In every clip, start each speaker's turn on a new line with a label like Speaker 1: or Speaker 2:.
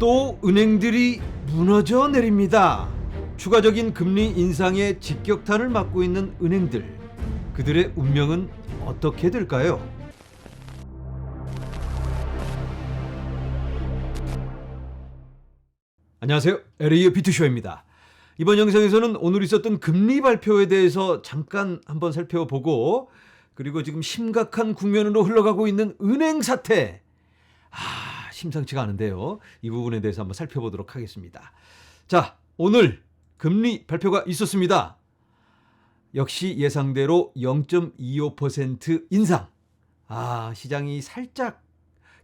Speaker 1: 또 은행들이 무너져 내립니다. 추가적인 금리 인상의 직격탄을 맞고 있는 은행들, 그들의 운명은 어떻게 될까요? 안녕하세요, LA 비트쇼입니다. 이번 영상에서는 오늘 있었던 금리 발표에 대해서 잠깐 한번 살펴보고, 그리고 지금 심각한 국면으로 흘러가고 있는 은행 사태, 심상치가 않은데요. 이 부분에 대해서 한번 살펴보도록 하겠습니다. 자, 오늘 금리 발표가 있었습니다. 역시 예상대로 0.25% 인상. 시장이 살짝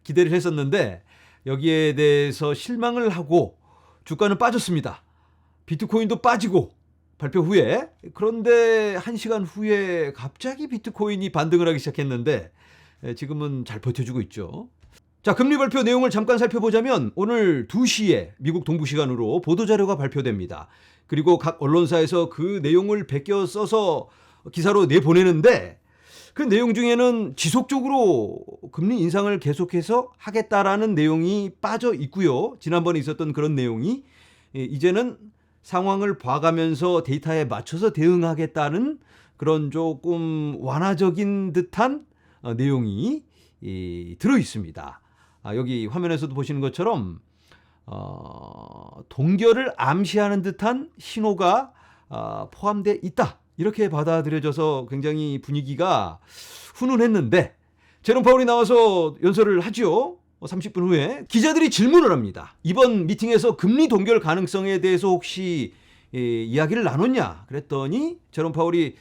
Speaker 1: 기대를 했었는데 여기에 대해서 실망을 하고 주가는 빠졌습니다. 비트코인도 빠지고 발표 후에. 그런데 1시간 후에 갑자기 비트코인이 반등을 하기 시작했는데 지금은 잘 버텨주고 있죠. 자, 금리 발표 내용을 잠깐 살펴보자면 오늘 2시에 미국 동부 시간으로 보도자료가 발표됩니다. 그리고 각 언론사에서 그 내용을 베껴 써서 기사로 내보내는데 그 내용 중에는 지속적으로 금리 인상을 계속해서 하겠다라는 내용이 빠져 있고요. 지난번에 있었던 그런 내용이 이제는 상황을 봐가면서 데이터에 맞춰서 대응하겠다는 그런 조금 완화적인 듯한 내용이 들어 있습니다. 여기 화면에서도 보시는 것처럼 동결을 암시하는 듯한 신호가 포함되어 있다. 이렇게 받아들여져서 굉장히 분위기가 훈훈했는데 제롬 파월이 나와서 연설을 하죠. 30분 후에 기자들이 질문을 합니다. 이번 미팅에서 금리 동결 가능성에 대해서 혹시 이야기를 나눴냐? 그랬더니 제롬 파월이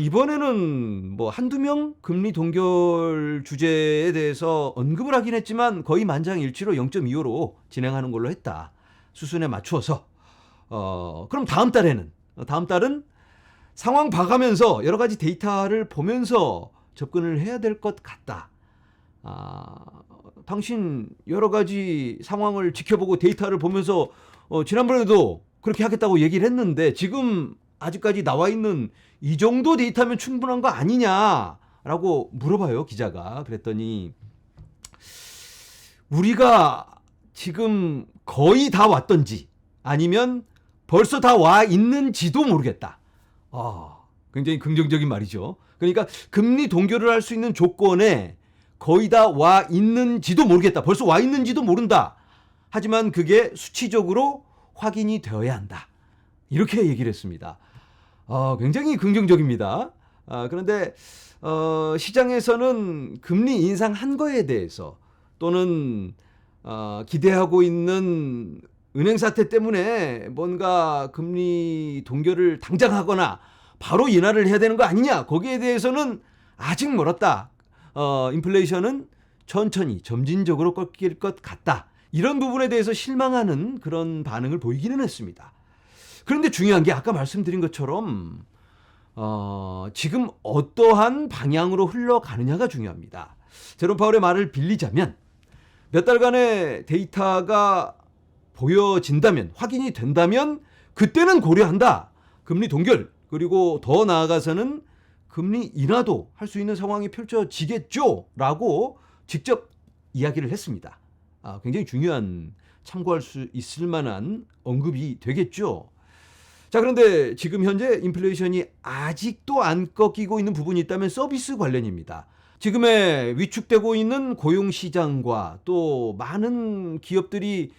Speaker 1: 이번에는 뭐 한두 명 금리 동결 주제에 대해서 언급을 하긴 했지만 거의 만장일치로 0.25로 진행하는 걸로 했다. 수순에 맞추어서. 그럼 다음 달은 상황 봐가면서 여러 가지 데이터를 보면서 접근을 해야 될 것 같다. 당신 여러 가지 상황을 지켜보고 데이터를 보면서 지난번에도 그렇게 하겠다고 얘기를 했는데 지금 아직까지 나와 있는 이 정도 데이터면 충분한 거 아니냐라고 물어봐요, 기자가. 그랬더니 우리가 지금 거의 다 왔던지 아니면 벌써 다 와 있는지도 모르겠다. 굉장히 긍정적인 말이죠. 그러니까 금리 동결을 할 수 있는 조건에 거의 다 와 있는지도 모르겠다. 벌써 와 있는지도 모른다. 하지만 그게 수치적으로 확인이 되어야 한다. 이렇게 얘기를 했습니다. 굉장히 긍정적입니다. 그런데 시장에서는 금리 인상한 거에 대해서 또는 기대하고 있는 은행 사태 때문에 뭔가 금리 동결을 당장 하거나 바로 인하를 해야 되는 거 아니냐. 거기에 대해서는 아직 멀었다. 인플레이션은 천천히 점진적으로 꺾일 것 같다. 이런 부분에 대해서 실망하는 그런 반응을 보이기는 했습니다. 그런데 중요한 게 아까 말씀드린 것처럼 지금 어떠한 방향으로 흘러가느냐가 중요합니다. 제롬 파월의 말을 빌리자면 몇 달간의 데이터가 보여진다면, 확인이 된다면 그때는 고려한다. 금리 동결, 그리고 더 나아가서는 금리 인하도 할 수 있는 상황이 펼쳐지겠죠? 라고 직접 이야기를 했습니다. 굉장히 중요한, 참고할 수 있을 만한 언급이 되겠죠. 자, 그런데 지금 현재 인플레이션이 아직도 안 꺾이고 있는 부분이 있다면 서비스 관련입니다. 지금의 위축되고 있는 고용시장과 또 많은 기업들이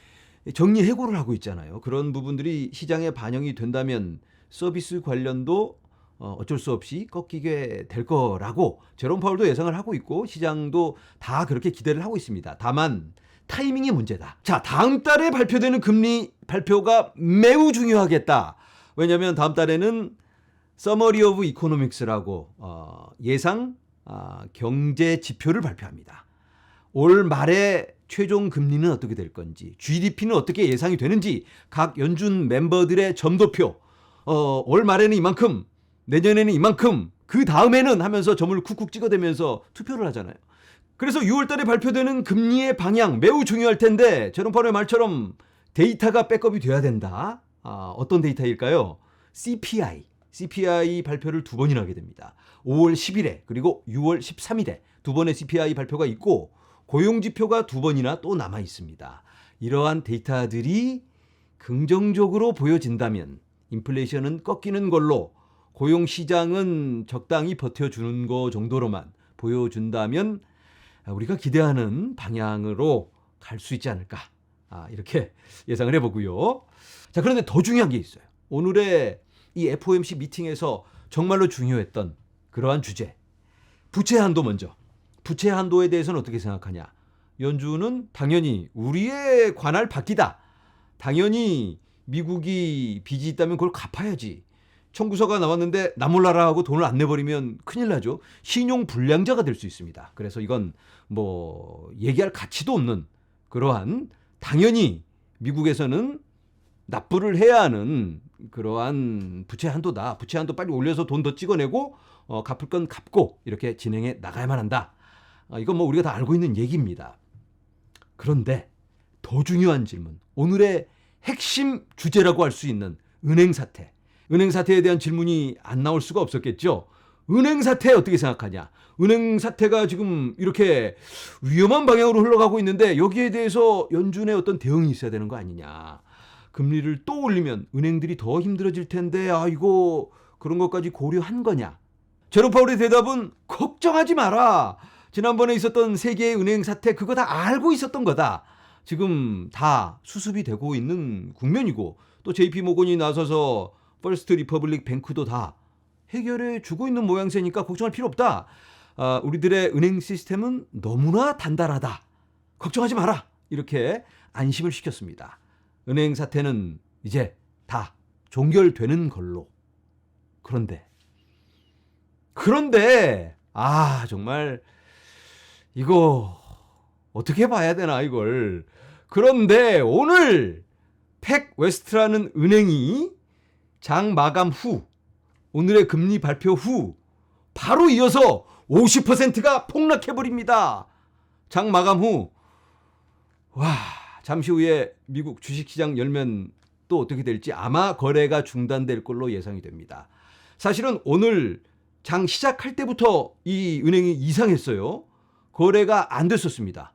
Speaker 1: 정리해고를 하고 있잖아요. 그런 부분들이 시장에 반영이 된다면 서비스 관련도 어쩔 수 없이 꺾이게 될 거라고 제롬 파월도 예상을 하고 있고 시장도 다 그렇게 기대를 하고 있습니다. 다만 타이밍이 문제다. 자, 다음 달에 발표되는 금리 발표가 매우 중요하겠다. 왜냐하면 다음 달에는 Summary of Economics라고 예상 경제 지표를 발표합니다. 올 말에 최종 금리는 어떻게 될 건지, GDP는 어떻게 예상이 되는지 각 연준 멤버들의 점도표, 올 말에는 이만큼, 내년에는 이만큼, 그 다음에는 하면서 점을 쿡쿡 찍어대면서 투표를 하잖아요. 그래서 6월 달에 발표되는 금리의 방향 매우 중요할 텐데 제롬 파월의 말처럼 데이터가 백업이 돼야 된다. 어떤 데이터일까요? CPI 발표를 2번이나 하게 됩니다. 5월 10일에 그리고 6월 13일에 2번의 CPI 발표가 있고 고용지표가 2번이나 또 남아 있습니다. 이러한 데이터들이 긍정적으로 보여진다면 인플레이션은 꺾이는 걸로 고용시장은 적당히 버텨주는 거 정도로만 보여준다면 우리가 기대하는 방향으로 갈 수 있지 않을까, 이렇게 예상을 해보고요. 자, 그런데 더 중요한 게 있어요. 오늘의 이 FOMC 미팅에서 정말로 중요했던 그러한 주제, 부채 한도. 먼저 부채 한도에 대해서는 어떻게 생각하냐. 연준은 당연히 우리의 관할 바뀌다. 당연히 미국이 빚이 있다면 그걸 갚아야지. 청구서가 나왔는데 나 몰라라 하고 돈을 안 내버리면 큰일 나죠. 신용 불량자가 될 수 있습니다. 그래서 이건 뭐 얘기할 가치도 없는 그러한, 당연히 미국에서는 납부를 해야 하는 그러한 부채 한도다. 부채 한도 빨리 올려서 돈 더 찍어내고 갚을 건 갚고 이렇게 진행해 나가야만 한다. 이건 뭐 우리가 다 알고 있는 얘기입니다. 그런데 더 중요한 질문, 오늘의 핵심 주제라고 할 수 있는 은행 사태. 은행 사태에 대한 질문이 안 나올 수가 없었겠죠. 은행 사태 어떻게 생각하냐. 은행 사태가 지금 이렇게 위험한 방향으로 흘러가고 있는데 여기에 대해서 연준의 어떤 대응이 있어야 되는 거 아니냐. 금리를 또 올리면 은행들이 더 힘들어질 텐데 이거 그런 것까지 고려한 거냐. 제롬 파월의 대답은 걱정하지 마라. 지난번에 있었던 세계의 은행 사태 그거 다 알고 있었던 거다. 지금 다 수습이 되고 있는 국면이고 또 JP 모건이 나서서 퍼스트 리퍼블릭 뱅크도 다 해결해 주고 있는 모양새니까 걱정할 필요 없다. 우리들의 은행 시스템은 너무나 단단하다. 걱정하지 마라. 이렇게 안심을 시켰습니다. 은행 사태는 이제 다 종결되는 걸로. 그런데 정말 이거 어떻게 봐야 되나 이걸. 그런데 오늘 팩웨스트라는 은행이 장 마감 후, 오늘의 금리 발표 후 바로 이어서 50%가 폭락해버립니다. 장 마감 후. 잠시 후에 미국 주식시장 열면 또 어떻게 될지 아마 거래가 중단될 걸로 예상이 됩니다. 사실은 오늘 장 시작할 때부터 이 은행이 이상했어요. 거래가 안 됐었습니다.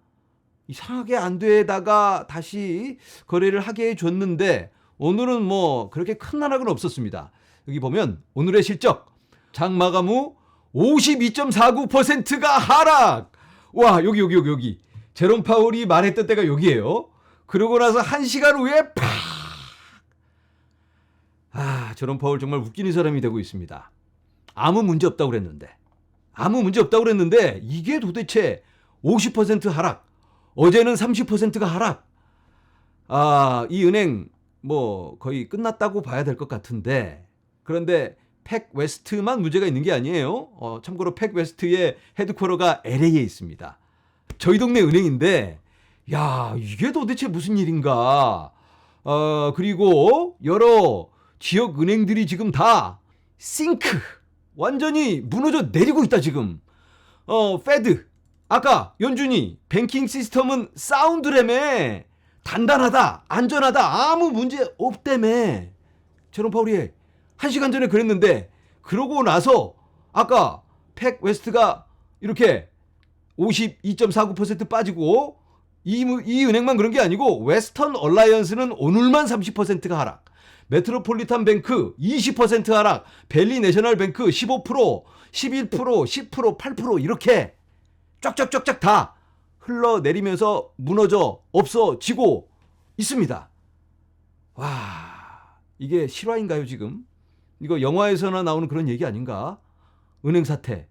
Speaker 1: 이상하게 안 되다가 다시 거래를 하게 해줬는데 오늘은 뭐 그렇게 큰 하락은 없었습니다. 여기 보면 오늘의 실적 장 마감 후 52.49%가 하락. 여기 제롬 파월이 말했던 때가 여기예요. 그러고 나서 1시간 후에 팍. 제롬 파월 정말 웃기는 사람이 되고 있습니다. 아무 문제 없다고 그랬는데 이게 도대체 50% 하락. 어제는 30%가 하락. 이 은행 뭐 거의 끝났다고 봐야 될 것 같은데, 그런데 팩웨스트만 문제가 있는 게 아니에요. 참고로 팩웨스트의 헤드쿼터가 LA에 있습니다. 저희 동네 은행인데 이게 도대체 무슨 일인가. 그리고 여러 지역 은행들이 지금 다 싱크 완전히 무너져 내리고 있다 지금. 페드 아까 연준이 뱅킹 시스템은 사운드라며, 단단하다, 안전하다, 아무 문제 없다며. 제롬 파월이 1시간 전에 그랬는데, 그러고 나서 아까 팩웨스트가 이렇게 52.49% 빠지고 이 은행만 그런 게 아니고 웨스턴 얼라이언스는 오늘만 30%가 하락, 메트로폴리탄 뱅크 20% 하락, 벨리 내셔널 뱅크 15%, 11%, 10%, 8% 이렇게 쫙쫙쫙쫙 다 흘러내리면서 무너져 없어지고 있습니다. 이게 실화인가요 지금? 이거 영화에서나 나오는 그런 얘기 아닌가? 은행 사태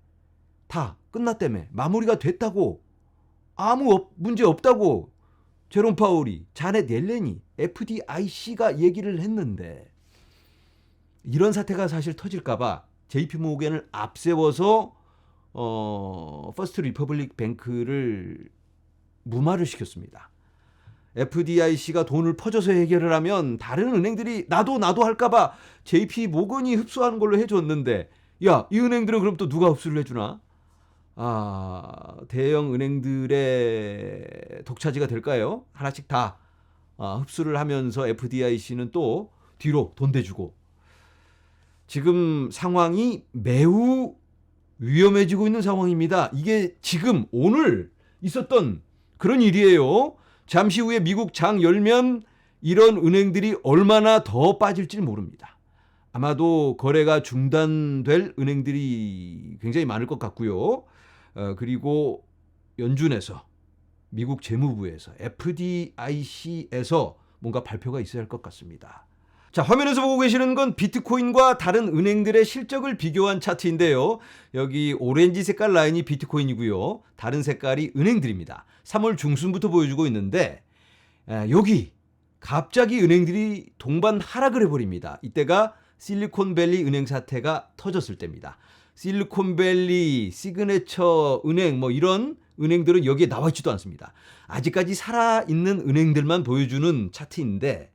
Speaker 1: 다 끝났다며, 마무리가 됐다고, 아무 문제 없다고 제롬 파월이, 자넷 옐렌이, FDIC가 얘기를 했는데, 이런 사태가 사실 터질까봐 JP 모건을 앞세워서 퍼스트 리퍼블릭 뱅크를 무마를 시켰습니다. FDIC가 돈을 퍼줘서 해결을 하면 다른 은행들이 나도 할까봐 JP 모건이 흡수하는 걸로 해줬는데, 이 은행들은 그럼 또 누가 흡수를 해주나? 대형 은행들의 독차지가 될까요? 하나씩 다 흡수를 하면서 FDIC는 또 뒤로 돈 대주고. 지금 상황이 매우 위험해지고 있는 상황입니다. 이게 지금 오늘 있었던 그런 일이에요. 잠시 후에 미국 장 열면 이런 은행들이 얼마나 더 빠질지 모릅니다. 아마도 거래가 중단될 은행들이 굉장히 많을 것 같고요. 그리고 연준에서, 미국 재무부에서, FDIC에서 뭔가 발표가 있어야 할 것 같습니다. 자, 화면에서 보고 계시는 건 비트코인과 다른 은행들의 실적을 비교한 차트인데요. 여기 오렌지 색깔 라인이 비트코인이고요. 다른 색깔이 은행들입니다. 3월 중순부터 보여주고 있는데 여기 갑자기 은행들이 동반 하락을 해버립니다. 이때가 실리콘밸리 은행 사태가 터졌을 때입니다. 실리콘밸리, 시그네처 은행 뭐 이런 은행들은 여기에 나와 있지도 않습니다. 아직까지 살아있는 은행들만 보여주는 차트인데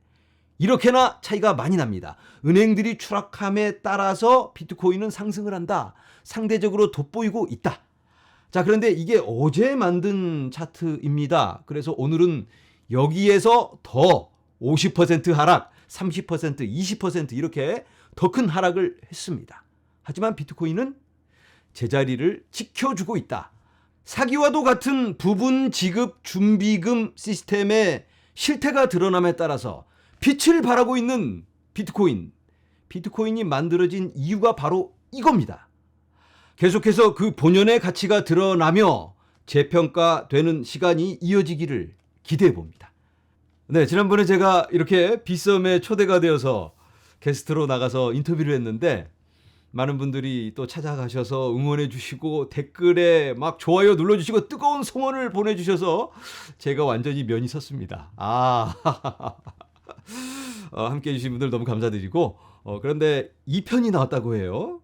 Speaker 1: 이렇게나 차이가 많이 납니다. 은행들이 추락함에 따라서 비트코인은 상승을 한다. 상대적으로 돋보이고 있다. 자, 그런데 이게 어제 만든 차트입니다. 그래서 오늘은 여기에서 더 50% 하락, 30%, 20% 이렇게 더 큰 하락을 했습니다. 하지만 비트코인은 제자리를 지켜주고 있다. 사기와도 같은 부분 지급 준비금 시스템의 실태가 드러남에 따라서 빛을 발하고 있는 비트코인. 비트코인이 만들어진 이유가 바로 이겁니다. 계속해서 그 본연의 가치가 드러나며 재평가되는 시간이 이어지기를 기대해 봅니다. 네, 지난번에 제가 이렇게 빗썸에 초대가 되어서 게스트로 나가서 인터뷰를 했는데 많은 분들이 또 찾아가셔서 응원해 주시고 댓글에 막 좋아요 눌러주시고 뜨거운 성원을 보내주셔서 제가 완전히 면이 섰습니다. 함께해 주신 분들 너무 감사드리고 그런데 2편이 나왔다고 해요.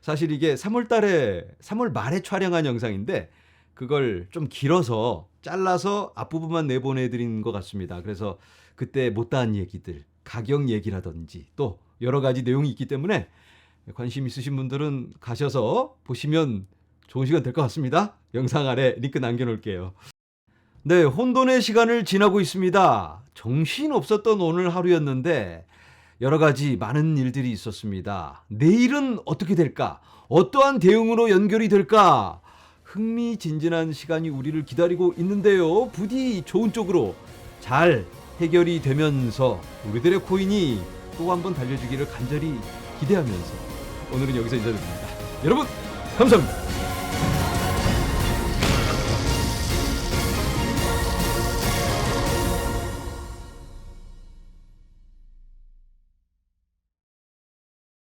Speaker 1: 사실 이게 3월 말에 촬영한 영상인데 그걸 좀 길어서 잘라서 앞부분만 내보내드린 것 같습니다. 그래서 그때 못다한 얘기들, 가격 얘기라든지 또 여러 가지 내용이 있기 때문에 관심 있으신 분들은 가셔서 보시면 좋은 시간 될 것 같습니다. 영상 아래 링크 남겨놓을게요. 네, 혼돈의 시간을 지나고 있습니다. 정신 없었던 오늘 하루였는데 여러 가지 많은 일들이 있었습니다. 내일은 어떻게 될까? 어떠한 대응으로 연결이 될까? 흥미진진한 시간이 우리를 기다리고 있는데요. 부디 좋은 쪽으로 잘 해결이 되면서 우리들의 코인이 또 한 번 달려주기를 간절히 기대하면서 오늘은 여기서 인사드립니다. 여러분 감사합니다.